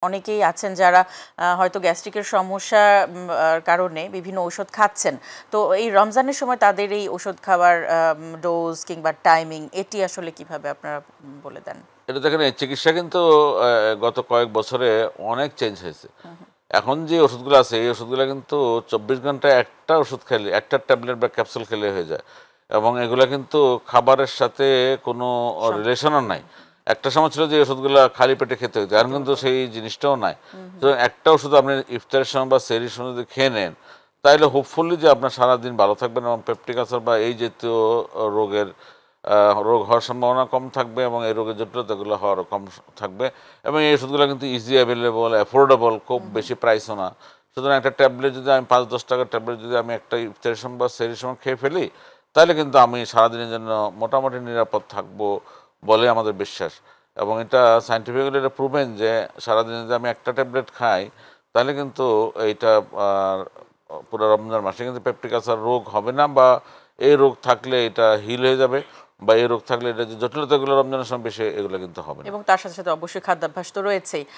অনেকেই আছেন যারা হয়তো গ্যাস্ট্রিকের সমস্যা কারণে বিভিন্ন ঔষধ খাচ্ছেন। তো এই রমজানের সময় তাদের এই ওষুধ খাওয়ার ডোজ কিংবা টাইমিং এটি আসলে কিভাবে আপনারা বলে দেন? এটা দেখেন এই চিকিৎসা কিন্তু গত কয়েক বছরে অনেক চেঞ্জ হয়েছে। হুম, হুম। এখন যে ওষুধগুলো আছে এই ওষুধগুলো কিন্তু ২৪ ঘন্টায় একটা ওষুধ খেলে, একটা ট্যাবলেট বা ক্যাপসুল খেলে হয়ে যায়। এবং এগুলা কিন্তু খাবারের সাথে কোনো রিলেশনও নাই। একটা সময় ছিল যে এই ওষুধগুলো খালি পেটে খেতে হতো। এখন খেতে কিন্তু হতো। সেই জিনিসটাও নাই। হুম, হুম। তো একটা ওষুধ আপনি ইফতারের সময় বা সেহরির সময় যদি খেয়ে নেন, তাইলে হোপফুলি যে আপনার সারাদিন ভালো থাকবেন এবং পেপটিক আলসার বা এই জাতীয় রোগের রোগ হওয়ার সম্ভাবনা কম থাকবে এবং এই রোগের জটিলতাগুলো হওয়ারও কম থাকবে। এবং এই ওষুধগুলো কিন্তু ইজি অ্যাভেলেবল, অ্যাফোর্ডেবল, খুব বেশি প্রাইসও না। সুতরাং একটা ট্যাবলেট যদি আমি ৫-১০ টাকার ট্যাবলেট যদি আমি একটা ইফতারের সময় বা সেহরির সময় খেয়ে ফেলি, তাহলে কিন্তু আমি সারাদিনের জন্য মোটামুটি নিরাপদ থাকবো বলে আমাদের বিশ্বাস। এবং এটা সায়েন্টিফিক্যালি এটা প্রুভেন যে সারাদিনে যদি আমি একটা ট্যাবলেট খাই, তাহলে কিন্তু এইটা আহ, পুরো রমজান মাসে কিন্তু পেপটিক আলসার রোগ হবে না, বা এই রোগ থাকলে এটা হিল হয়ে যাবে, বা এই রোগ থাকলে এটা যে জটিলতাগুলো রমজানের সময় বেশি এগুলো কিন্তু হবে না। এবং তার সাথে সাথে অবশ্যই খাদ্যাভ্যাস তো রয়েছেই।